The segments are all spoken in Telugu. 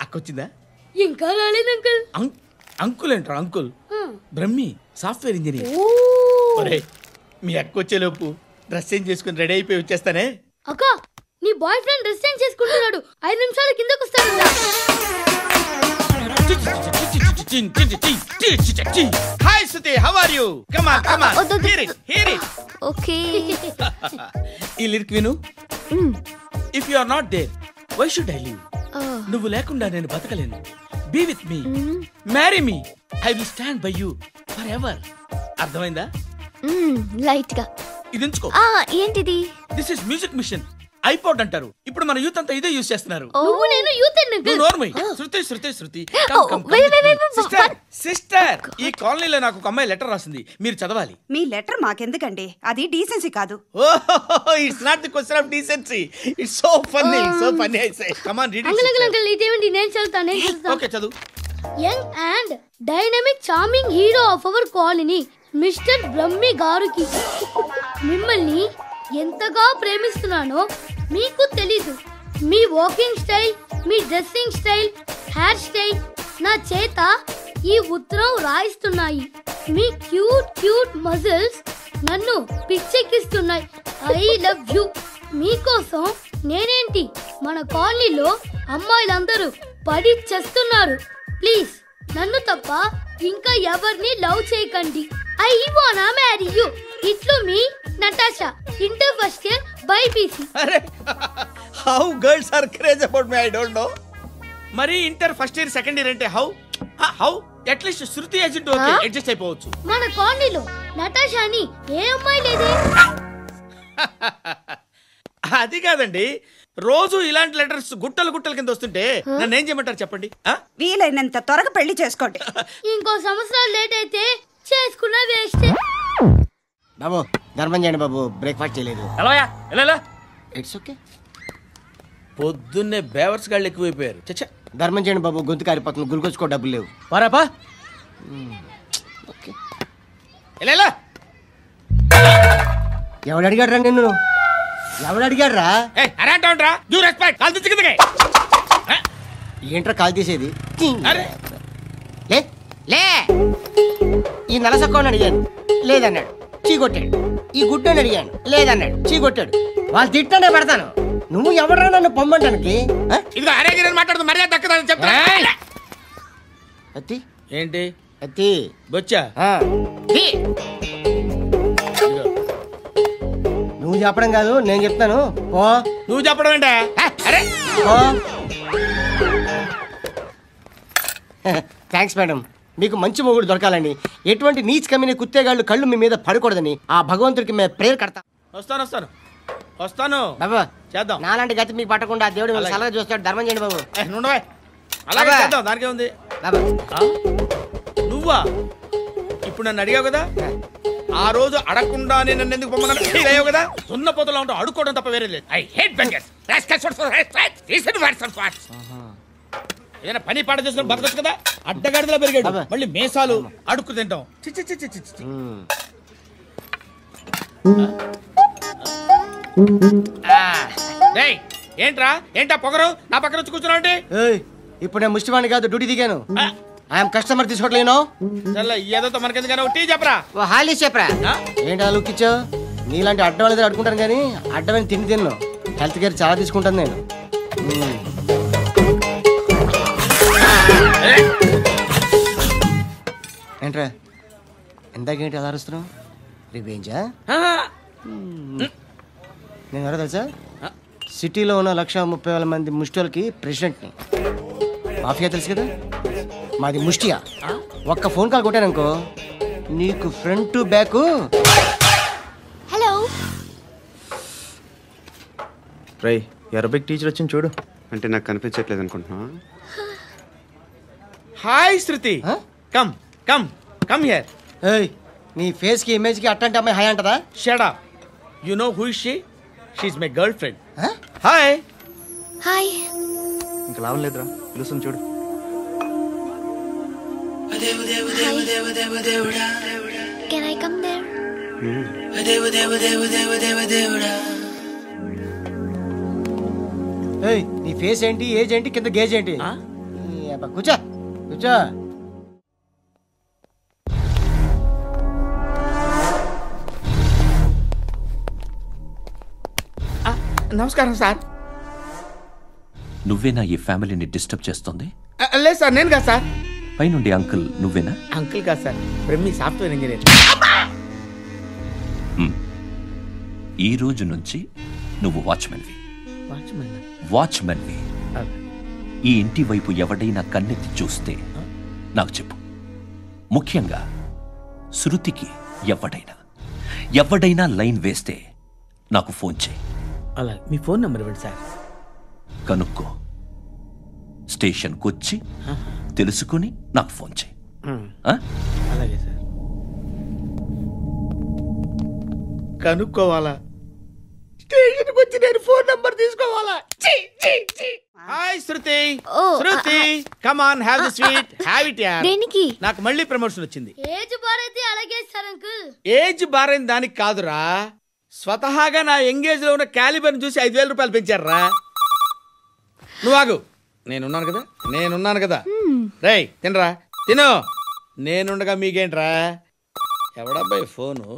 అక్కొచ్చిందా? ఇంకా రాలేదు అంకుల్. అంకుల్ ఏంట్రా అంకుల్? Brahmi software engineer. ఒరే మీ అక్కొచ్చేలోపు డ్రెస్ చేంజ్ చేసుకుని రెడీ అయిపోయి వచ్చేస్తానే. అక్క నీ బాయ్ ఫ్రెండ్ డ్రెస్ చేంజ్ చేసుకుంటున్నాడు, 5 నిమిషాలు కిందకు వస్తాడు. Hi Shruti, how are you? Come on come on, hear it. Okay. ఈ లిరిక్ విను. If you are not there why should I live? నువ్వు లేకుండా నేను బతకలేను. Be with me, marry me, I will stand by you forever. అర్థమైందా? లైట్ గా ఇది ఉంచుకో. ఏంటిది? This is music machine, iPod అంటారు. ఇప్పుడు మన యూత్ అంతా ఇదే యూస్ చేస్తున్నారు. నువ్వు నేను యూత్ శృతి శృతి శృతి సిస్టర్, ఈ కాలనీలో నాకు ఒక అమ్మాయి లెటర్ రాసింది, మీరు చదవాలి. మీ లెటర్ మాకెందుకండి, అది డీసెన్సీ కాదు. It's not the question of decency, it's so funny I say. Come on read it. Uncle ఇదేంటి? నేను చదువుతాను. ఓకే చదువు. Young and dynamic charming hero of our colony mister Brahmi గారికి మిమ్మల్ని ఎంతగా ప్రేమిస్తున్నానో మీకు తెలీదు. మీ వాకింగ్ స్టైల్, మీ డ్రెస్సింగ్ స్టైల్, హెయిర్ స్టైల్ నా చేత ఈ ఉత్తరం రాయిస్తున్నాయి. మీ క్యూట్ మజిల్స్ నన్ను పిచ్చెక్కిస్తున్నాయి. I love you. మీకోసం నేనేంటి, మన కాలనీలో అమ్మాయిలందరూ పడి చేస్తున్నారు. ప్లీజ్ నన్ను తప్ప ఇంకా ఎవరిని లవ్ చేయకండి. ఐ వానా మ్యారీ యూ. ఇట్లు మీ Natasha, inter first year BiPC. అరే how girls are craze about me I don't know. మరి inter first year second year అంటే how at least Shruti agent okay adjust అయిపోవచ్చు. మన కాలనీలో నటాషా అని ఏ అమ్మాయి లేదే. అది కాదండి, రోజు ఇలాంటి లెటర్స్ గుట్టలు కింద వస్తుంటే నన్ను ఏం చేయమంటారు చెప్పండి? వీలైనంత త్వరగా పెళ్లి చేసుకోండి. ఇంకో సంవత్సరాలు లేట్ అయితే చేసుకున్న వేస్ట్. బాబు ధర్మం చేయండి బాబు, బ్రేక్ఫాస్ట్ చేయలేదు. It's okay. పొద్దున్నే బేవర్స్ గాళ్ళు ఎక్కువైపోయారు. చచ్చా, ధర్మం చేయండి బాబు, గొంతు కారిపోతుంది, గురికొచ్చుకో డబ్బులు లేవు. పారాపా. ఓకే. ఎవడు అడిగాడు రా నిన్ను? ఎవడు అడిగాడు రా? ఏంట్రా కాల్ తీసేది? లే ఈ నలసక్కని అడిగాను, లేదన్నాడు, చీ కొట్టాడు. ఈ గుడ్డని అడిగాను, లేదన్నాడు, చీ కొట్టాడు. వాళ్ళు తిట్టానే పెడతాను. నువ్వు ఎవడరా నన్ను పొమ్మంటానికి? అత్తి ఏంటి? అత్తి బొచ్చా? నువ్వు చెప్పడం కాదు, నేను చెప్తాను. ఓ నువ్వు చెప్పడం ఏంటా? Thanks madam. మీకు మంచి మొగుడు దొరకాలని, ఎటువంటి నీచ్ కమ్మిన కుత్తేగాళ్ళు కళ్ళు మీ మీద పడకూడదని ఆ భగవంతుడికి మేము ప్రేయర్ కడతాం. వస్తాను బాబా, చేద్దాం. నాలాంటి గతి మీకు పట్టకుండా దేవుడు సలహా చూస్తాడు. ధర్మం చేయండి బాబు. అలాగే చేద్దాం, దానికే ఉంది. నువ్వా ఇప్పుడు నన్ను అడిగావు కదా, ఆ రోజు అడగకుండానే నన్ను ఎందుకు పొమ్మన్నావు కదా? సున్న పోతలో ఉంటావు, అడుక్కోవడం తప్ప వేరే లేదు. I hate bangers. ఏదైనా పని పాట చేసుకుని బతకొచ్చు కదా. అడ్డగాడిదలా పెరిగాడు, మళ్ళీ మేసాలు అడుక్కు తింటాం. ఏంటా పొగరు నా పక్కన వచ్చి కూర్చున్నావు అంటే? ఇప్పుడు నేను ముష్టివాణి కాదు, డ్యూటీ దిగాను. ఐఎమ్ కస్టమర్ తీసుకోవట్లేను. ఏదో మనకెందుకైనా టీ చెప్పరా, హాలీ చెప్పరా. ఏంటి అలా లుక్ ఇచ్చావు? నీలాంటి అడ్డం వాళ్ళ దగ్గర అడుకుంటాను కానీ అడ్డమైన తిండి తిన్ను. హెల్త్ కేర్ చాలా తీసుకుంటాను నేను. ఏంట్రా ఇందాకేంటి ఎలా అరుస్తున్నావు? రివేంజా? నేను ఎవరో తెలుసా? సిటీలో ఉన్న 130,000 మంది ముష్టిలకి ప్రెసిడెంట్ని. మాఫియా తెలుసు కదా, మాది ముష్టియా. ఒక్క ఫోన్ కాల్ కొట్టాననుకో నీకు front to back. Hello Rai, Arabic teacher వచ్చింది చూడు. అంటే నాకు కనిపించట్లేదు అనుకుంటున్నా. Hi Shruti, come come come here. ఏయ్, నీ ఫేస్ కి ఇమేజ్ కి అట్లాంటి అమ్మాయి హాయ్ అంటదా? Shut up. You know who is she? She is my girlfriend. Hi hi. ఇంకా లాభం లేదురా, పిలుస్తుంది చూడు. Can I come there? ఏయ్, నీ ఫేస్ ఏంటి, ఏజ్ ఏంటి, కింద గేజ్ ఏంటి? కూర్చో కూర్చో. నమస్కారం సార్. నువ్వేనా ఈ ఫ్యామిలీని డిస్టర్బ్ చేస్తుంది? లేదు సార్, నేను కాదు సార్. పైనుండి అంకుల్ నువ్వేనా? అంకుల్ కాదు సార్, బ్రహ్మి సాఫ్ట్వేర్ ఇంజనీర్. ఈ రోజు నుంచి నువ్వు వాచ్మెన్వి. వాచ్మెన్వి. ఈ ఇంటి వైపు ఎవడైనా కన్నెత్తి చూస్తే నాకు చెప్పు. ముఖ్యంగా శృతికి ఎవడైనా లైన్ వేస్తే నాకు ఫోన్ చేయి. అలా మీ ఫోన్ నెంబర్ ఇవ్వండి సార్. కనుక్కో, స్టేషన్కి వచ్చి తెలుసుకుని నాకు ఫోన్ చేయి. అలాగే సార్. కనుక్కోవాలా? స్టేషన్కి వచ్చి నేను ఫోన్ నంబర్ తీసుకోవాలా? Hi Shruti. Shruti, come on, have the sweet, have it యార్. దేనికి? నాకు మళ్ళీ ప్రమోషన్ వచ్చింది. ఏజ్ బారైతే అలాగే సార్ అంకుల్. ఏజ్ బారైన దానికి కాదురా, స్వతహాగా నా ఎంగేజ్ లో ఉన్న క్యాలిబర్ చూసి 5,000 రూపాయలు పెంచారా. నువ్వు ఆగు, నేనున్నాను కదా. రేయ్ తినరా, తిను. నేనుండగా మీకేంట్రా? ఎవడబ్బాయి ఫోను?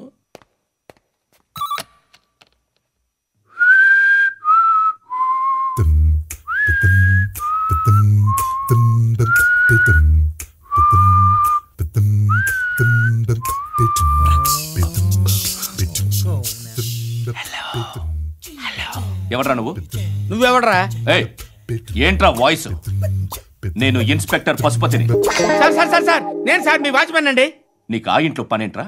ఎవడ్రా నువ్వు? నువ్వెవడ్రా? ఏంట్రా వాయిస్? నేను ఇన్స్పెక్టర్ పశుపతిని. సార్ నేను సార్ మీ వాచ్మెన్ అండి. నీకు ఆ ఇంట్లో పనేంట్రా?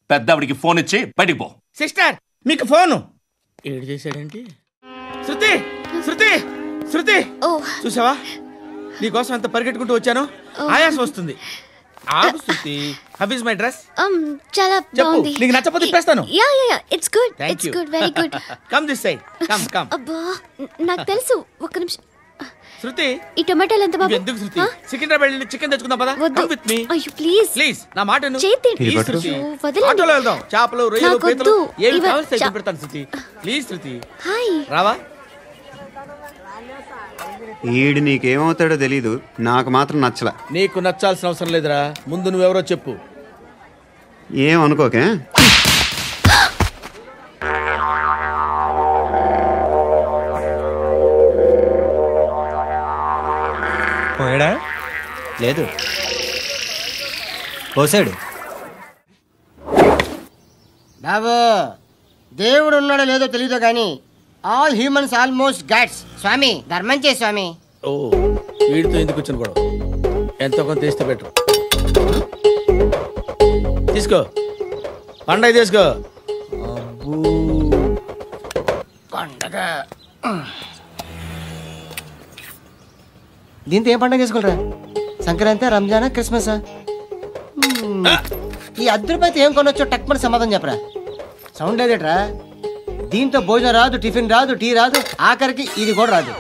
పెద్దవిడికి ఫోన్ ఇచ్చి బయటికి పో. సిస్టర్ మీకు ఫోను. ఏడు చేశాడేంటి? శృతి శృతి శృతి, చూసావా నీకోసం ఎంత పరిగెట్టుకుంటూ వచ్చాను. ఆయాసం వస్తుంది. ఆగు Shruti. How is my dress? చాలా బాగుంది. నీకు నచ్చకపోతే తిప్పేస్తాను. Yeah it's good. It's good, very good. Come this side, come. అబ్బా నాకు తెలుసు. ఒక్క నిమిషం. శృతి, ఈ టొమాటోలు ఎంత బాబు? ఎందుకు శృతి? సికింద్రాబాద్ వెళ్ళి చికెన్ తెచ్చుకుందాం పద. Come with me. అయ్యో ప్లీజ్ నా మాట విను. వదలండి. ఆటోలో వెళ్దాం. చేపలు, రొయ్యలు, పీతలు ఏవి కావాలి తెచ్చి పెడతాను శృతి. Please Shruti. హాయ్. రావా? ఈడు నీకేమవుతాడో తెలీదు, నాకు మాత్రం నచ్చలా. నీకు నచ్చాల్సిన అవసరం లేదురా, ముందు నువ్వెవరో చెప్పు. ఏం అనుకోకే. పోయాడా? లేదు, పోసాడు. బాబు, దేవుడు ఉన్నాడో లేదో తెలీదు కానీ ఆల్ హ్యూమన్స్ ఆల్మోస్ట్ గాడ్స్. స్వామి ధర్మం చే స్వామి. ఓ, వీడితో ఎందుకు వచ్చిన గొడవ? ఎంతో కొంత తీస్తే బెటర్. తీసుకో, పండగ తీసుకో. పండగ దీంతో ఏం పండగ చేసుకోలేరా? సంక్రాంతి, రంజానా, క్రిస్మసా? ఈ అద్దరిపైతే ఏం కొనొచ్చో టక్మని సమాధానం చెప్పరా. సౌండ్ లేదేట్రా? దీంతో భోజనం రాదు, టిఫిన్ రాదు, టీ రాదు, ఆఖరికి ఇది కూడా రాదు.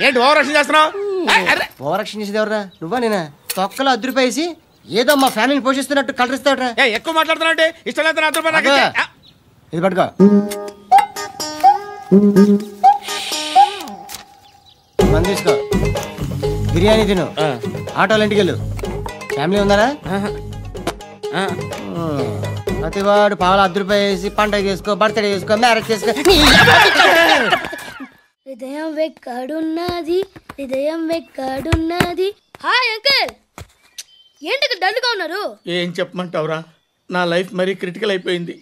ఏంటి ఓవర్ యాక్షన్ చేస్తున్నావు? ఓవర్ యాక్షన్ చేసేది ఎవరా? నువ్వా నేనా? తొక్కలో అద్దరిపేసి ఏదో మా ఫ్యామిలీని పోషిస్తున్నట్టు కలరిస్తాడ్రా. ఎక్కువ మాట్లాడుతున్నా. ఇష్టం లేదు. ఇది పట్టుకో. మంది తీసుకో, బిర్యానీ తిను, ఆటోలు ఇంటికి వెళ్ళు. ఫ్యామిలీ ఉందారా? ప్రతివాడు పావులు 10 రూపాయలు వేసి పండగ చేసుకో, బర్త్డే చేసుకో, మ్యారేజ్ చేసుకో. హృదయం వెక్కడున్నది. హాయ్ అంకుల్, ఏంటి డల్గా ఉన్నారు? ఏం చెప్పమంటావురా, నా లైఫ్ మరీ క్రిటికల్ అయిపోయింది.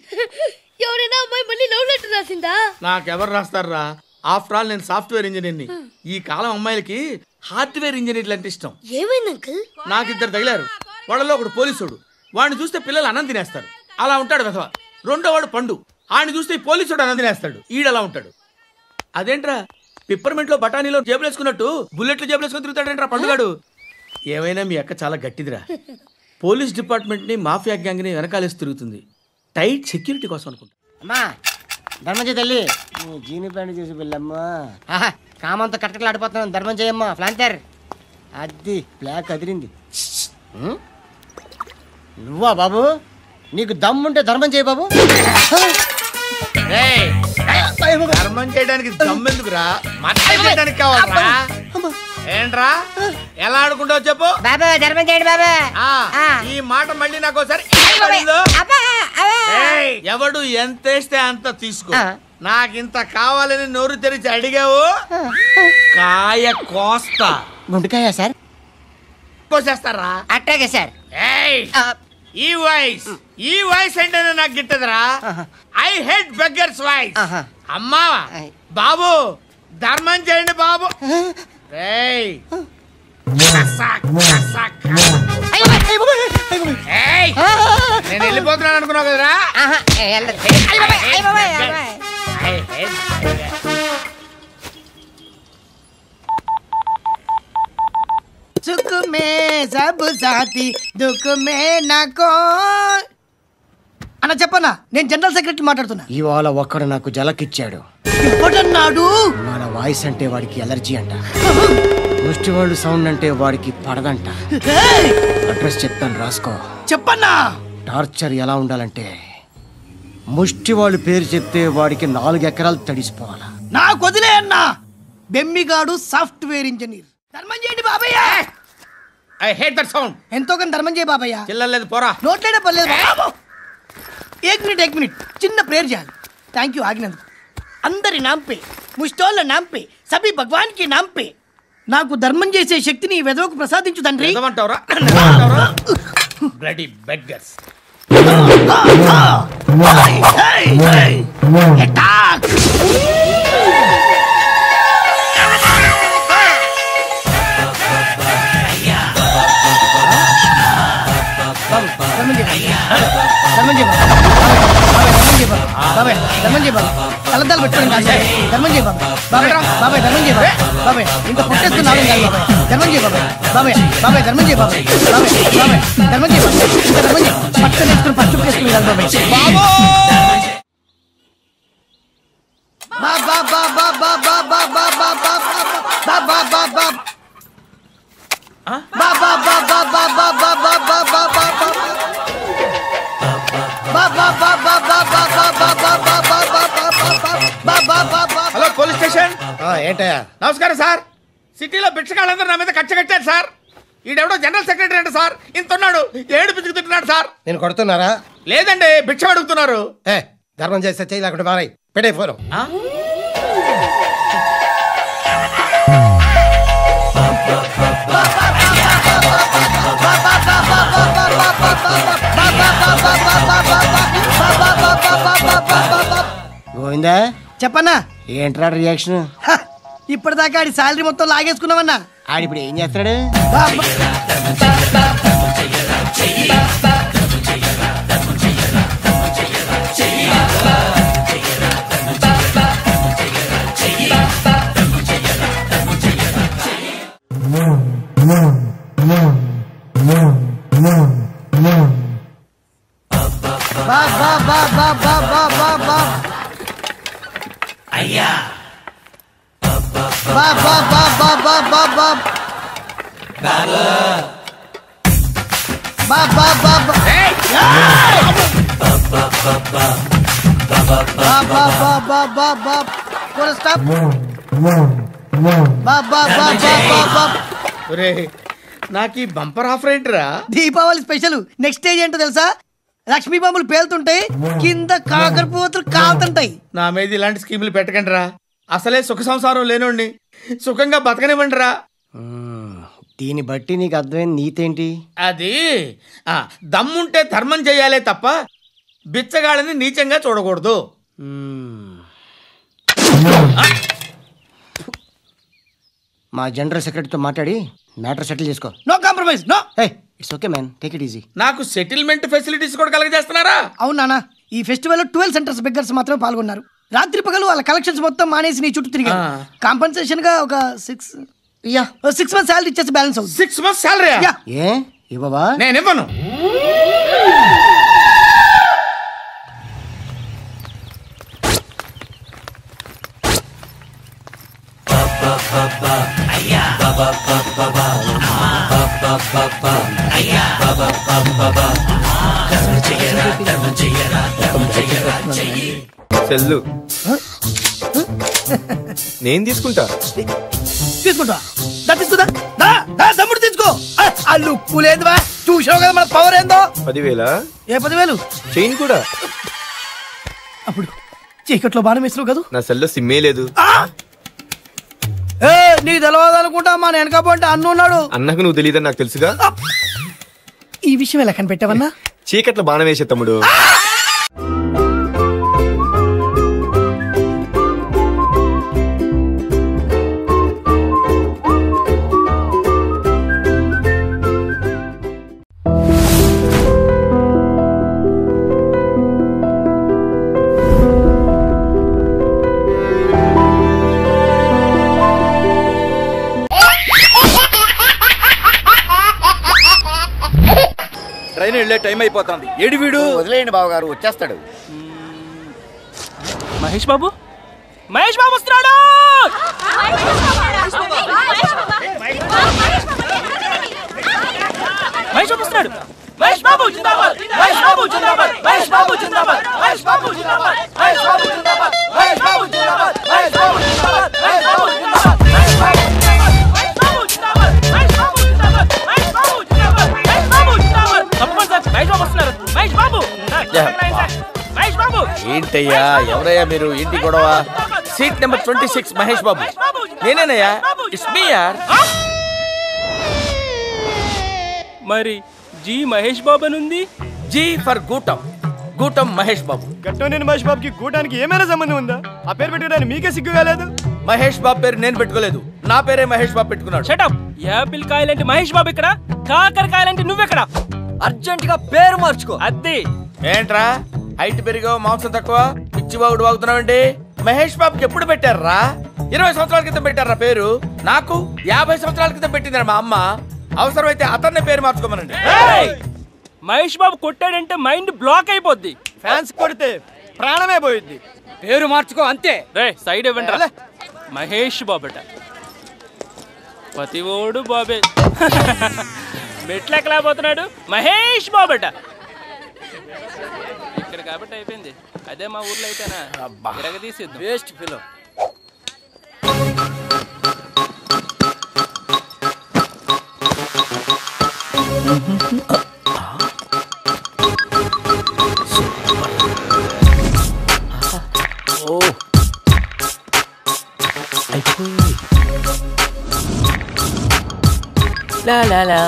ఎవరైనా అమ్మాయి మళ్ళీ లవ్ లెటర్ రాసిందా? నాకెవరు రాస్తారా? ఆఫ్టర్ ఆల్ నేను సాఫ్ట్వేర్ ఇంజనీర్ని. ఈ కాలం అమ్మాయిలకి హార్డ్వేర్ ఇంజనీర్లు అంటే ఇష్టం. ఏమైంది అంకుల్? నాకు 2 తగిలారు. వాళ్ళలో ఒకడు పోలీసుడు. వాడిని చూస్తే పిల్లలు అన్నం తినేస్తారు, అలా ఉంటాడు వెధవ. రెండో వాడు పండు. ఆయన చూస్తే పోలీసుడు అన్నం తినేస్తాడు, ఈడలా ఉంటాడు. అదేంట్రా, పిప్పర్మెంట్ లో బఠానీలో జేబులు వేసుకున్నట్టు బుల్లెట్లు జేబులు వేసుకుని తిరుగుతాడేంట్రా పండుగాడు. ఏమైనా మీ అక్క చాలా గట్టిదిరా. పోలీస్ డిపార్ట్మెంట్ ని, మాఫియా గ్యాంగ్ ని వెనకాలేసి తిరుగుతుంది. టైట్ సెక్యూరిటీ కోసం అనుకుంటా. అమ్మా ధర్మం చేయి తల్లి. జీని ప్యాంట్ చేసి వెళ్ళమ్మా. కామంతో కట్టకలు ఆడిపోతున్నాను. ధర్మం చేయమ్మా. ఫ్లాంతర్ అది బ్లాక్ అదిరింది. నువ్వా బాబు? నీకు దమ్ముంటే ధర్మం చేయి బాబు. ధర్మం చేయడానికి దమ్మెందుకురా? మర్చిపోయడానికి కావాలరా? ఏంట్రా ఎలా ఆడుకుంటావు చెప్పు బాబా ధర్మం చేయండి బాబా. ఈ మాట మళ్ళీ నాకు ఒకసారి ఎవడు ఎంత వేస్తే అంత తీసుకో. నాకింత కావాలని నోరు తెరిచి అడిగావు కాయ కోస్తా. గుండెకాయ సార్? కోసేస్తారా? అట్టాగే సార్. ఈ వాయిస్ అంటేనే నాకు గిట్టదురా. I hate beggars voice. అమ్మా బాబు ధర్మం చేయండి బాబు. నేను వెళ్ళిపోతున్నాను అనుకున్నావు కదరా. సుఖ మే సబ్ సాథీ దుఃఖ మే నాకో. అన్న చెప్పన్నా, నేను జనరల్ సెక్రటరీ మాట్లాడుతున్నా. ఇవాళ ఒక్కడు నాకు జలకిచ్చాడు. నాడు మన వాయిస్ అంటే వాడికి ఎలర్జీ అంట. ముష్టి వాళ్ళు సౌండ్ అంటే వాడికి పడదంట. అడ్రస్ చెప్తాను రాసుకో. చెప్పన్నా. టార్చర్ ఎలా ఉండాలంటే ముష్టి వాళ్ళు పేరు చెప్తే వాడికి 4 ఎకరాలు తడిసిపోవాలా. నాకు వదిలే అన్నా. బెమ్మిగాడు సాఫ్ట్వేర్ ఇంజనీర్. ధర్మం చేయండి బాబయ్య. I hate that sound. ఎంతో కొంత ధర్మం చేయ బాబయ్య. చిల్లలేదు పోరా. నోట్లేడే పర్లేదు. ఏక్ మినిట్ చిన్న ప్రేయర్ చేయాలి. థ్యాంక్ యూ ఆగినందుకు. అందరి నాంపే ముష్టోళ్ళ నాంపే సభీ భగవాన్ కి నాంపే నాకు ధర్మం చేసే శక్తిని ఈ వెదవకు ప్రసాదించు తండ్రి. Bloody beggars. కలద్దాలు పెట్టుకోండి ధర్మం చేయ బాబాయ్. బాబాయ్ ధర్మం చేయ బాబాయ్. ఇంకా పుట్టేస్తున్నాడు ధర్మం చేయ బాబాయ్. బాబాయ్ బాబాయ్ ధర్మం చేయ బాబాయ్. బాబాయ్ బాబాయ్ ధర్మం చేయ ఇంకా ధర్మం చేయ. పట్టుకొని వేసుకుని పట్టు వేసుకుని బాబాయ్. Hello police station. ఏంటయ్యా? నమస్కారం సార్. సిటీలో భిక్షగాళ్ళందరూ నా మీద కక్ష కట్టారు సార్. ఈడెవడో జనరల్ సెక్రటరీ అంటే సార్ ఇంత ఉన్నాడు ఏడు పిచ్చుకు తింటున్నాడు సార్. నేను కొడుతున్నారా? లేదండి భిక్ష అడుగుతున్నారు. ధర్మం చేస్తే చేయి లేకుండా బాబాయ్ పెట్టే ఫోను. గోవిందా చెప్పన్నా. ఏంట్రా రియాక్షన్? ఇప్పటిదాకా ఆడి శాలరీ మొత్తం లాగేసుకున్నావన్నా. ఆడిప్పుడు ఏం చేస్తాడు? అయ్యా నాకు ఈ బంపర్ ఆఫర్ ఏంట్రా? దీపావళి స్పెషల్. నెక్స్ట్ స్టేజ్ ఏంటో తెలుసా? లక్ష్మీ బాంబులు పేలుతుంటాయి, కింద కాకరపోతులు కాలుతుంటాయి. నా మీద ఇలాంటి స్కీములు పెట్టకండి రా. అసలే సుఖ సంసారం లేనోండి, సుఖంగా బతకనివ్వండి రా. దీన్ని బట్టి నీకు అర్థమైన నీతేంటి? అది దమ్ముంటే ధర్మం చేయాలే తప్ప బిచ్చగాళ్ళని నీచంగా చూడకూడదు. మా జనరల్ సెక్రటరీతో మాట్లాడి మ్యాటర్ సెటిల్ చేసుకో. No compromise. No. It's okay man, take it easy. నాకు సెటిల్మెంట్ ఫెసిలిటీస్ కూడా కలగజేస్తున్నారా? అవును నాన్న. ఈ ఫెస్టివల్ 12 సెంటర్స్ బెగ్గర్స్ మాత్రమే పాల్గొన్నారు. రాత్రి పగలు వాళ్ళ కలెక్షన్స్ మొత్తం మానేసి నీ చుట్టూ తిరిగారు. కాంపన్సేషన్ గా ఒక 6 months సాలరీ ఇచ్చేసి బ్యాలెన్స్ అవుతుంది. 6 months సాలరీ? ఏ ఇవ్వవా? నేను ఇవ్వను. సెల్లు నేను తీసుకుంటా. తీసుకుంటా. దమ్ముడు తక్కువ చూసావు కదా మన పవర్ ఏందో. 10,000? ఏ 10,000? చైన్ కూడా. అప్పుడు చీకట్లో బాణం వేసినావు కదా. నా సెల్లో సిమ్మే లేదు. నీకు తెలియదు అనుకుంటా, మా వెనకపోంటే అన్న ఉన్నాడు. అన్నకు నువ్వు తెలియదని నాకు తెలుసుగా. ఈ విషయం ఎలా కనిపెట్టావన్నా? చీకట్లో బాణం వేసే తమ్ముడు. ట్రైన్ వెళ్ళే టైం అయిపోతుంది. ఏడి వీడు? వదిలేయండి బాబు గారు, వచ్చేస్తాడు. మహేష్ బాబు, మహేష్ బాబు వస్తున్నాడు. మహేష్ బాబు వస్తున్నాడు. మహేష్ బాబు జిందాబాద్, మహేష్ బాబు జిందాబాద్, మహేష్ బాబు జిందాబాద్, మహేష్ బాబు జిందాబాద్, మహేష్ బాబు జిందాబాద్, మహేష్ బాబు జిందాబాద్, మహేష్ బాబు జిందాబాద్, మహేష్ బాబు జిందాబాద్, మహేష్ బాబు జిందాబాద్, మహేష్ బాబు జిందాబాద్, మహేష్ బాబు జిందాబాద్, మహేష్ బాబు జిందాబాద్. తప్పకుండా సార్, మహేష్ బాబు వస్తున్నారు. మహేష్ బాబు, మహేష్ బాబు. ఏంటయ్యా, ఎవరయ్యా మీరు? ఏంటి గొడవ? Seat number 26 Mahesh Babu. నేనేనయ్యా, ఇట్స్ మీ యార్. మరి జీ మహేష్ బాబు అని ఉంది. జీ ఫర్ గూటం, గూటం మహేష్ బాబు. గట్టోనేని మహేష్ బాబుకి గూటానికి ఏమైనా సంబంధం ఉందా? ఆ పేరు పెట్టుకోవడానికి మీకే సిగ్గుగా లేదు? మహేష్ బాబు పేరు నేను పెట్టుకోలేదు, నా పేరే మహేష్ బాబు పెట్టుకున్నాడు. షటప్. యాపిల్ కాయలంటే మహేష్ బాబు ఇక్కడ, కాకరకాయలంటే నువ్వెక్కడ? అర్జెంట్ గా పేరు మార్చుకో. అద్దె ఏంట్రా హైట్ పెరిగావు, మాంసం తక్కువ, పిచ్చి బాగుడు వాగుతున్నావండి? మహేష్ బాబుకి ఎప్పుడు పెట్టారా? 20 సంవత్సరాల క్రితం పెట్టారా పేరు. నాకు 50 సంవత్సరాల క్రితం పెట్టిందిరా మా అమ్మ. అవసరమైతే అతన్నే పేరు మార్చుకోమనండి. మహేష్ బాబు కొట్టాడంటే మైండ్ బ్లాక్ అయిపోద్ది. ఫ్యాన్స్ కొడితే ప్రాణమే పోయింది. పేరు మార్చుకో అంతే. రే సైడ్ ఇవ్వండి. మహేష్ బాబట, పతివోడు బాబే. మెట్లెక్కలేకపోతున్నాడు, మహేష్ బాబట. ఇక్కడ కాబట్టి అయిపోయింది. అదే మా ఊర్లో అయితేనా తిరగదీసిద్దాం. Waste fellow. లా లా లా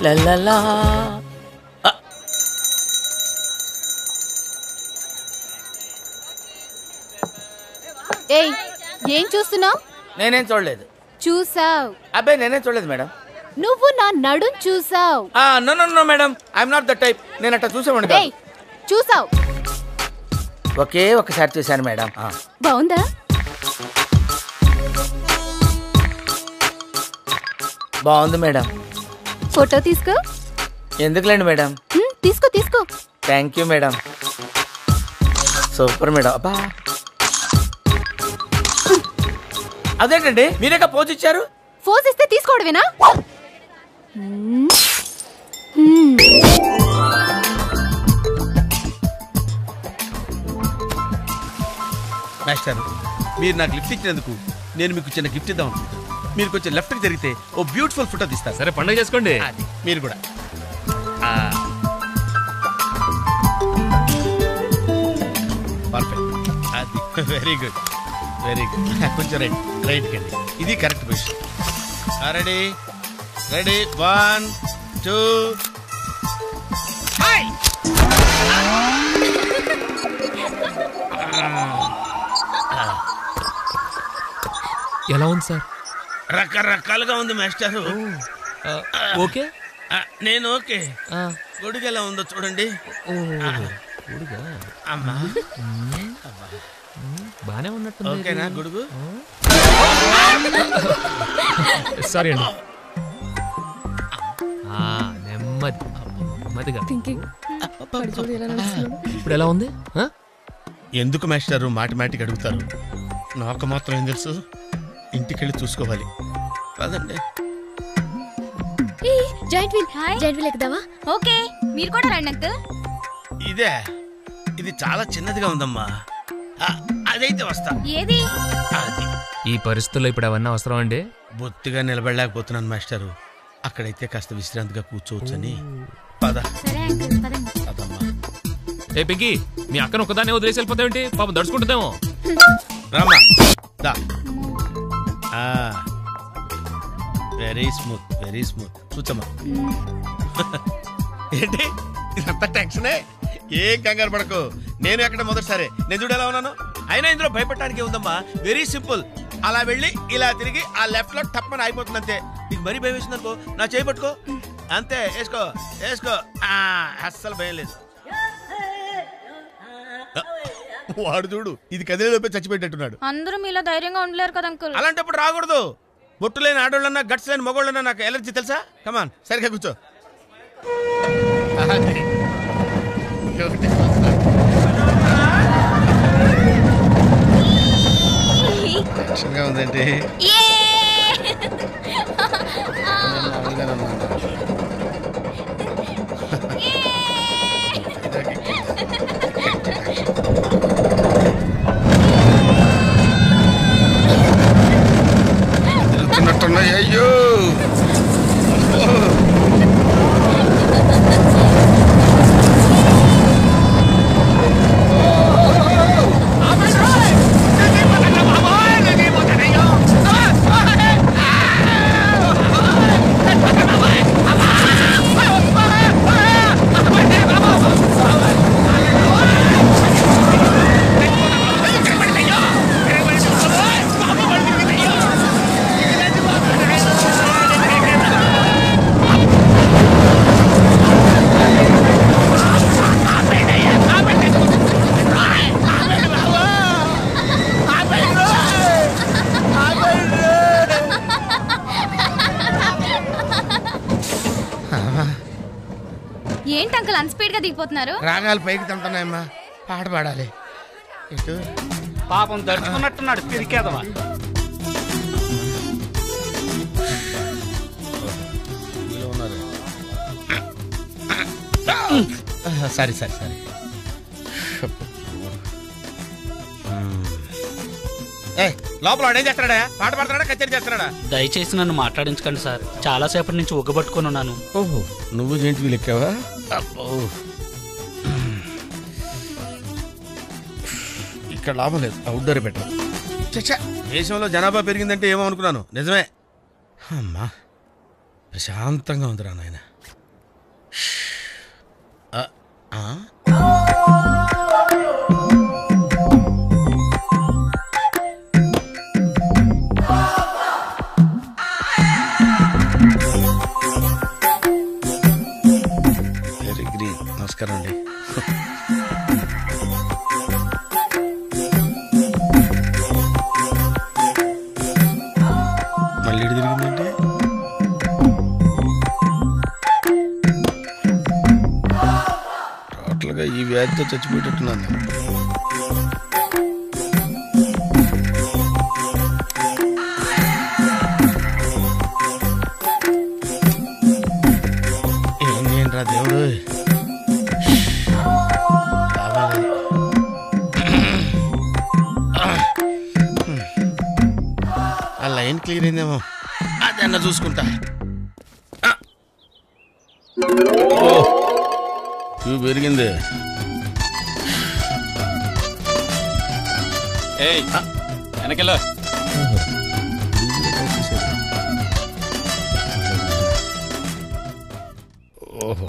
లా లా లా. ఏయ్, ఏం చూస్తున్నావు? నేనేం చూడలేదు. చూసావ్? అబ్బాయి నేనేం చూడలేదు మేడం. నువ్వు నా నడుం చూసావ్. No no no madam, I'm not the type. నేను అట్లా చూసేవాడిని. ఏయ్, చూసావ్? ఒకే ఒకసారి చూశాను మేడం. బాగుందా? బాగుంది మేడం. ఫోటో తీసుకో. ఎందుకులేండి మేడం. తీసుకో తీసుకో. Thank you madam. Super madam. అబ్బా, అదేంటండి మీరేగా పోజ్ ఇచ్చారు? ఫోజ్ ఇస్తే తీసుకోవడమేనా? మాస్టర్, మీరు నాకు లిఫ్ట్ ఇచ్చినందుకు నేను మీకు చిన్న గిఫ్ట్ ఇద్దాం అనుకుంటున్నాను. మీరు కొంచెం లెఫ్ట్కి జరిగితే ఓ బ్యూటిఫుల్ ఫోటో తీస్తారు. సరే, పండుగ చేసుకోండి. మీరు కూడా. పర్ఫెక్ట్. అది వెరీ గుడ్, వెరీ గుడ్. కొంచెం రైట్ కండి. ఇది కరెక్ట్ పొజిషన్. Ready ready 1 2. ఎలా ఉంది సార్? రకరకాలుగా ఉంది మాస్టర్. ఓకే, నేను ఓకే. గొడుగు ఎలా ఉందో చూడండి. అమ్మా, బానే ఉన్నట్టు. ఓకేనా గొడుగు? సారీ అండి. నెమ్మదిగా. ఇప్పుడు ఎలా ఉంది? ఎందుకు మాస్టర్ మాటిమాటికి అడుగుతారు? నాకు మాత్రం ఏం తెలుసు. ఇంటికెళ్ళి చూసుకోవాలి. కాదండి. Joint wheel ఎక్కుదామా? ఓకే, మీరు కూడా రండి అంకుల్. ఇదే, ఇది చాలా చిన్నదిగా ఉందమ్మా. అదైతే వస్తా. ఏది? అది ఈ పరిస్థితుల్లో ఇప్పుడు అవన్నీ అవసరం అండి. బొత్తిగా నిలబడలేకపోతున్నాను మాస్టరు. అక్కడైతే కాస్త విశ్రాంతిగా కూర్చోవచ్చని. పద సరే అంకుల్ పదండి. పదమ్మా. ఏ పింకీ, మీ అక్కను ఒకదాన్ని వదిలేసి వెళ్ళిపోతావేంటి? పాపం దడుచుకుంటుందేమో. రామ్మా దా. Very smooth, very smooth. కూర్చోమ్మా. ఏంటి ఇదంతా టెన్షనే? ఏం కంగారు పడకు, నేను ఎక్కడ మొదటిసారి. నేను చూడు ఎలా ఉన్నాను. అయినా ఇందులో భయపడటానికి ఉందమ్మా. Very simple. అలా వెళ్ళి ఇలా తిరిగి ఆ లెఫ్ట్ లో టప్పని అయిపోతుంది అంతే. నీకు మరీ భయం వేసింది అనుకో, నా చేయి పట్టుకో అంతే. వేసుకో వేసుకో. అస్సలు భయం లేదు. వాడు చూడు, ఇది కదిలేలోపే చచ్చిపెట్టేట్టున్నాడు. అందరూ మీలా ధైర్యంగా ఉండలేరు కదా అంకుల్. అలాంటప్పుడు రాకూడదు. బొట్టు లేని ఆడోళ్ళన్నా గట్స్ లేని మగోళ్ళన్నా నాకు ఎలర్జీ తెలుసా. కమాన్ సరిగ్గా కూర్చో. టెన్షన్గా ఉందండి. తిరుగుతున్నట్టున్నాయి. అయ్యో ఏంటి అంకుల్ అన్స్పీడ్ గా దిగిపోతున్నారు? రాగాలు పైకి తంటున్నాయమ్మా, పాట పాడాలి. పాపం దడుచుకున్నట్టున్నాడు పిరికేదవా. సరే సరే సరే. లోపల వాడు ఏం చేస్తాడా? పాట పాడుతున్నాడా, కచేరీ చేస్తున్నాడా? దయచేసి నన్ను మాట్లాడించకండి సార్, చాలా సేపటి నుంచి ఉగ్గబట్టుకొని ఉన్నాను. ఓహో, నువ్వు జేంటి లెక్కావా? అబ్బో, ఇక్కడ లాభం లేదు, అవుట్డోర్ బెటర్. చచ్చా, దేశంలో జనాభా పెరిగిందంటే ఏమో అనుకున్నాను, నిజమే. అమ్మా ప్రశాంతంగా ఉందిరా నాయన. Very green. నమస్కారం అండి. మళ్ళీ ఇటు తిరిగిందంటే టోటల్గా ఈ వ్యాధితో చచ్చిపోయేటట్టున్నాను. ఏం చేయండి రా దేవుడు. ఆ లైన్ క్లియర్ అయిందేమో, అదన్నా చూసుకుంటా. క్యూ పెరిగింది. వెనకెళ్ళ ఓహో,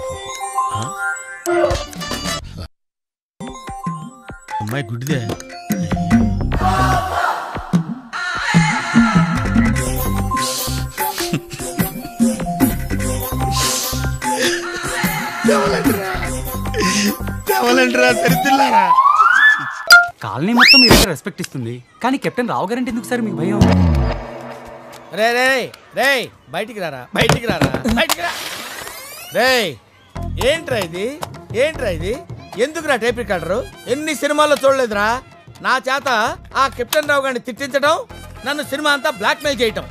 అమ్మాయి గుడ్డిదే. కాలనీ మొత్తం మీరైతే రెస్పెక్ట్ ఇస్తుంది, కానీ కెప్టెన్ రావు గారంటే ఎందుకు సార్ మీకు భయం? రే రే రే, బయటికి రారా, బయటికి రారా, బయటికి రా. రే ఏంట్రా ఇది, ఏంట్రా ఇది? ఎందుకురా టేప్ రికార్డరు? ఎన్ని సినిమాల్లో చూడలేదురా నా చేత ఆ కెప్టెన్ రావు గారిని తిట్టించడం, నన్ను సినిమా అంతా బ్లాక్ మెయిల్ చేయటం.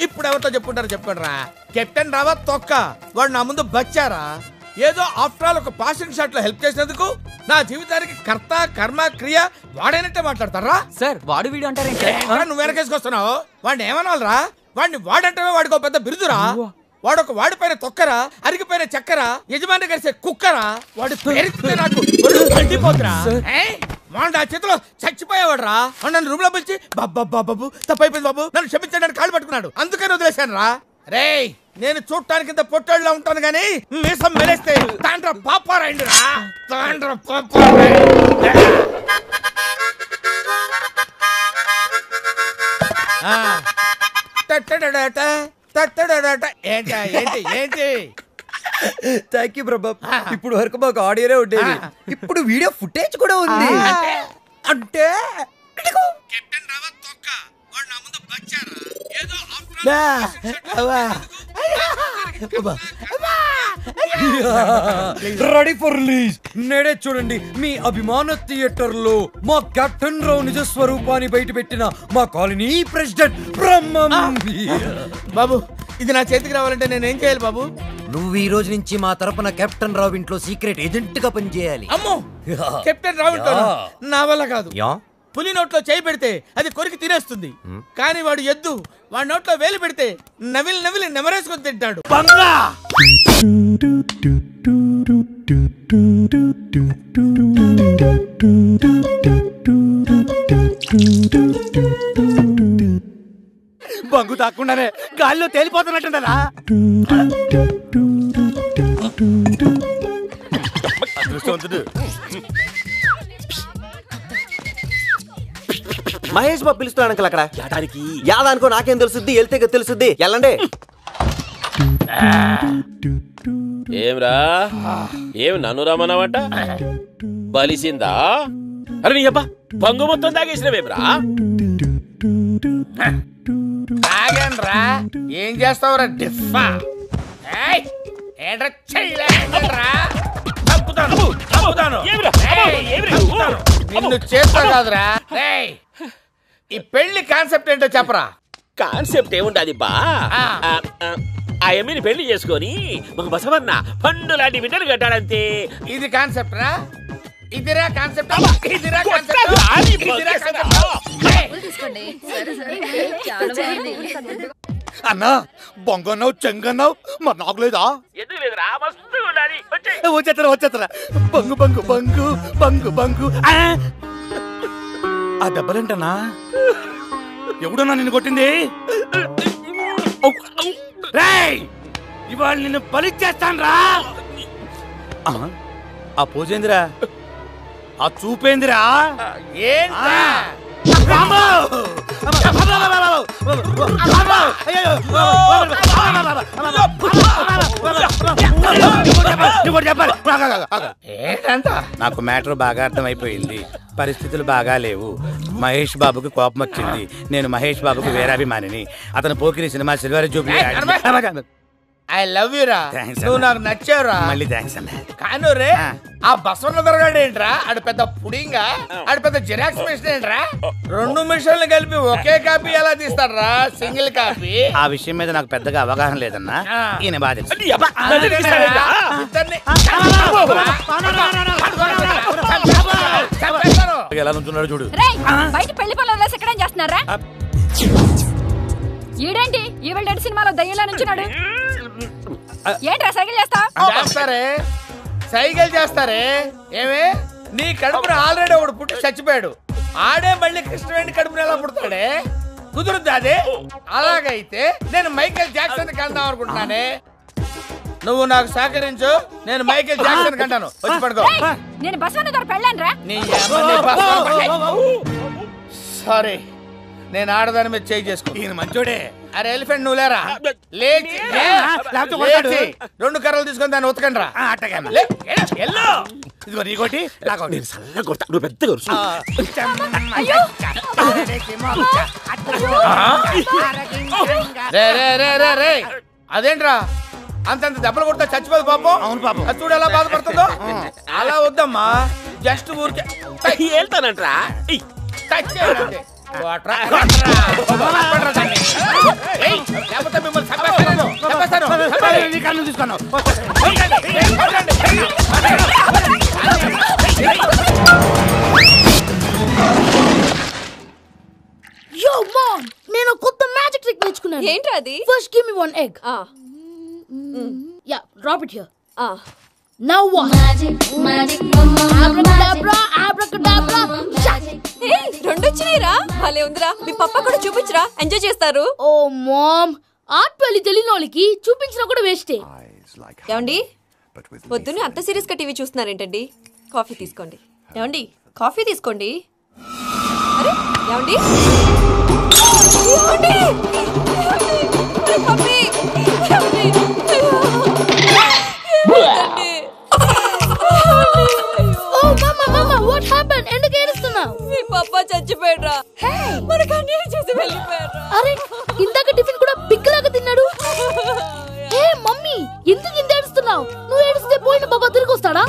ఇప్పుడు ఎవరితో చెప్పుకుంటారో చెప్పుకోండిరా. కెప్టెన్ రావా తొక్క, వాడు నా ముందు బచ్చారా. ఏదో ఆఫ్టర్ ఆల్ ఒక పాసింగ్ షాట్ లో హెల్ప్ చేసినందుకు నా జీవితానికి కర్త కర్మ క్రియ వాడైనట్టే మాట్లాడతారా సార్? వాడు వీడు అంటారేంటి? నువ్వు వెనకేసుకొస్తున్నావు. వాడిని ఏమనాలరా? వాడిని వాడంటే వాడికి ఒక పెద్ద బిరుదురా. వాడొక వాడిపోయిన తొక్కరా, అరిగిపోయిన చక్కరా, యజమాని కలిసే కుక్కరా. వాడు పేరుస్తే నాకు మండిపోతురా. వాడు ఆ చేతిలో చచ్చిపోయేవాడు రా. నన్ను రూమ్ లో పిలిచి బాబు తప్పైపోయింది బాబు నన్ను క్షమించడానికి కాళ్ళు పట్టుకున్నాడు. అందుకని వదిలేశాను రా. రే నేను చూడటానికి ఇంత పొట్టోళ్ళ ఉంటాను గానీ మీసం మెలేస్తే తాండ్ర పాపారాయండి రా. తాండ్ర ఏంటి ఏంటి థ్యాంక్ యూ ప్రభా. ఇప్పుడు వరకు మాకు ఆడియోనే ఉండేది, ఇప్పుడు వీడియో ఫుటేజ్ కూడా ఉంది. అంటే రెడీ ఫర్ రిలీజ్. నేడే చూడండి మీ అభిమాన థియేటర్ లో మా కెప్టెన్ రావు నిజ స్వరూపాన్ని బయట పెట్టిన మా కాలనీ ప్రెసిడెంట్ బ్రహ్మం. బాబు ఇది నా చేతికి రావాలంటే నేనేం చేయాలి బాబు? నువ్వు ఈ రోజు నుంచి మా తరపున కెప్టెన్ రావు ఇంట్లో సీక్రెట్ ఏజెంట్ గా పనిచేయాలి. అమ్మో కెప్టెన్ రావు ఇంట్లో నా వల్ల కాదు. పులి నోట్లో చేయి పెడితే అది కొరికి తినేస్తుంది, కానీ వాడు ఎద్దు. వాడి నోట్లో వేలు పెడితే నవిలి నెమరేసుకొని తింటాడు. బంగు తాకుండానే గాల్లో తేలిపోతున్నట్టుండదా? మహేష్ బాబు పిలుస్తున్నాడు అంకల్. అక్కడ యాదానికో నాకేం తెలుసుద్ది, వెళ్తే తెలుసుద్ది. వెళ్ళండి. ఏమ్రా ఏం నన్ను రమ్మన్నావట? బలిసిందా? అరే నీ అబ్బా బంగు మొత్తం తాగేసినవేమ్రా? తాగండ్రా. ఏం చేస్తావురా డిఫా? నిన్ను చేస్తా కాదురా. ఈ పెళ్లి కాన్సెప్ట్ ఏంటో చెప్పరా? కాన్సెప్ట్ ఏముంటది బా? ఆ ఎమ్మిని పెళ్లి చేసుకొని ఒక బసవన్న పండు లాంటి బిడ్డలు కట్టాడంతే. ఇది కాన్సెప్ట్ రా? ఇదిరా కాన్సెప్ట్? ఇదిరా కాన్సెప్ట్? అన్నా బొంగన్నావు చెంగన్నావు మరి నాకు లేదా? వచ్చేత్తరా బంగు బంగు బంగు బంగు బంగు. ఆ దెబ్బలేంటన్నా? ఎవడన్నా నిన్ను కొట్టింది? ఇవాళ నిన్ను బలిచ్చేస్తాను రా. ఆ పూజేందిరా? ఆ చూపేందిరా? నాకు మ్యాటర్ బాగా అర్థమైపోయింది. పరిస్థితులు బాగా లేవు. మహేష్ బాబుకి కోపం వచ్చింది. నేను మహేష్ బాబుకి వేరాభిమానిని. అతను Pokiri cinema silver Jubilee. I love you రా. నువ్వు నాకు నచ్చావురా. మళ్ళీ థ్యాంక్స్ అన్న. కాను రే ఆ బసవన్న దొరగాడు ఏంట్రా? ఆడు పెద్ద పుడింగా, ఆడు పెద్ద జిరాక్స్ మిషన్ ఏంట్రా? 2 మిషన్లు కలిపి ఒకే కాపీ ఎలా తీస్తాడ్రా? Single copy. ఆ విషయం మీద నాకు పెద్దగా అవగాహన లేదన్నా. ఈయన బాధ ఎలా నుంచున్నాడు చూడు. బయట పెళ్లి పనులు వదిలేసి ఎక్కడేం చేస్తున్నారా? ఈడేంటి ఈవెల్ డెడ్ సినిమాలో దయ్యంలా నుంచున్నాడు? ఏంట్రా సైకిల్ చేస్తారే? సైకిల్ చేస్తారే? ఏమే నీ కడుపున ఆల్రెడీ ఒకడు పుట్టి చచ్చిపోయాడు. ఆడే మళ్ళీ కృష్ణవేణి కడుపున ఎలా పుడతాడే? కుదురుద్దా అదే? అలాగైతే నేను మైకేల్ జాక్సన్ కందాం అనుకుంటున్నానే. నువ్వు నాకు సహకరించు, నేను మైకేల్ జాక్సన్ కంటాను. వచ్చి పడుకో. నేను బసవన్న గారు పెళ్ళాను రా. సారీ, నేను ఆడదాని మీద చేయి చేసుకో. ఈయన మంచోడే. అరే ఎలిఫెంట్ నువ్వు లేరా? లేచి 2 కర్రలు తీసుకొని దాన్ని ఉతకండి రా. ఇదిగో నీకోటి నాకోటి. నువ్వు పెద్ద అదేంట్రా అంతంత దెబ్బలు కొడతా చచ్చిపోదు పాపం. అవును పాపం. అది చూడు ఎలా బాధపడుతుందో. అలా వద్దమ్మా, జస్ట్ ఊరికే వెళ్తానంట్రా. లేకపోతే మిమ్మల్ని చంపేస్తాను. తీసుకున్నావు. Yo mom, నేను కొత్త మ్యాజిక్ ట్రిక్ నేర్చుకున్నాను. ఏంట్రా అది? First give me 1 egg. Yeah drop it here now what అబ్రాకడాబ్రా అబ్రాకడాబ్రా రెండు వచ్చినాయిరా భలే ఉందిరా మీ పప్ప కూడా చూపించరా ఎంజాయ్ చేస్తారు ఓ మామ్ ఆర్ట్ పెళ్లి తెలియని వాళ్ళకి చూపించినా కూడా వేస్టే ఏమండి పొద్దున్నే అంత సీరియస్ గా టీవీ చూస్తున్నారేంటండి కాఫీ తీసుకోండి ఏమండి కాఫీ తీసుకోండి అరే ఏమండి వాట్ హ్యాపెండ్ ఎందుకు ఏడుస్తున్నావు మీ పప్ప చచ్చిపోయాడురా మనకు అన్యాయం చేసి వెళ్ళిపోయాడు అరే ఇందాక టిఫిన్ కూడా పిక్కలాగా తిన్నాడు ఏ మమ్మీ ఎందుకు ఇంత ఏడుస్తున్నావు నువ్వు ఏడిస్తే పోయిన బాబా తిరిగి వస్తాడా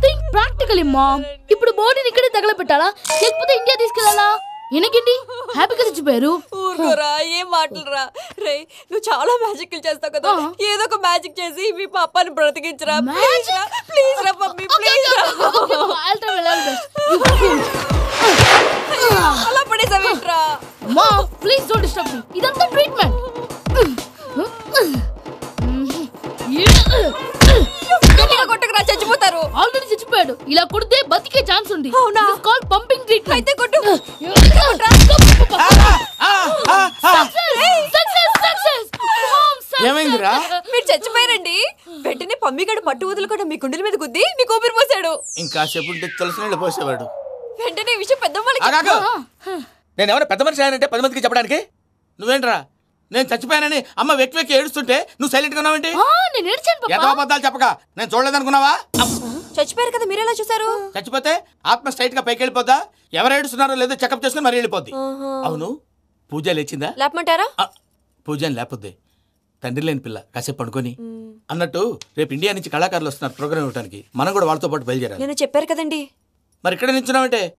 థింక్ ప్రాక్టికలీ మామ్ ఇప్పుడు బాడీని ఇక్కడే తగలబెట్టాలా లేకపోతే ఇండియా తీసుకెళ్ళాలా ఎనకండి హ్యాపీగా చచ్చిపోయారు ఊరుకోరా ఏం మాటలురా రే నువ్వు చాలా మ్యాజిక్ చేస్తావు కదా ఏదో ఒక మ్యాజిక్ చేసి మీ పాపాని బ్రతికించరా ప్లీజ్ రా మమ్మీ ప్లీజ్ అలా పడేసావేంట్రా మా ప్లీజ్ డోంట్ డిస్టర్బ్ మీ ఇదంతా ట్రీట్మెంట్ కొట్టకురా చచ్చిపోతారు ఆల్రెడీ చచ్చిపోయాడు ఇలా కొడితే బతికే ఛాన్స్ ఉంది అవునా కాల్ పంపింగ్ ట్రీట్మెంట్ అయితే కొట్టు ఏమైందిరా మీరు చచ్చిపోయారండి వెంటనే పమ్మిగాడు పట్టు వదులుకుండా మీ గుండెల మీద గుద్ది మీకు ఊపిరి పోసాడు ఇంకా సేపు ఉంటే తులసి నీళ్ళు పోసేవాడు వెంటనే ఈ విషయం పెద్దవాళ్ళకి నేను ఎవరైనా పెద్ద మనిషి ఆయనంటే 10 మందికి చెప్పడానికి నువ్వేంట్రా నేను చచ్చిపోయానని అమ్మ వెక్కి వెక్కి ఏడుస్తుంటే నువ్వు సైలెంట్ గా ఉన్నావేంటి నేను ఏడ్చాను ఎంతో అబద్ధాలు చెప్పక నేను చూడలేదనుకున్నావా చచ్చిపోయారు కదా మీరెలా చూసారు చచ్చిపోతే ఆత్మ స్ట్రైట్ గా పైకి వెళ్ళిపోద్దా ఎవరు ఏడుస్తున్నారో లేదో చెకప్ చేసుకుని మరీ వెళ్ళిపోద్ది అవును పూజ లేచిందా లేపమంటారా పూజ లేకపోద్ది తండ్రి లేని పిల్ల కాసేపు పడుకొని అన్నట్టు రేపు ఇండియా నుంచి కళాకారులు వస్తున్నారు ప్రోగ్రామ్ ఇవ్వడానికి మనం కూడా వాళ్ళతో పాటు బయలుదేరాలి నేను చెప్పారు కదండి మరి ఇక్కడ నిల్చున్నావంటే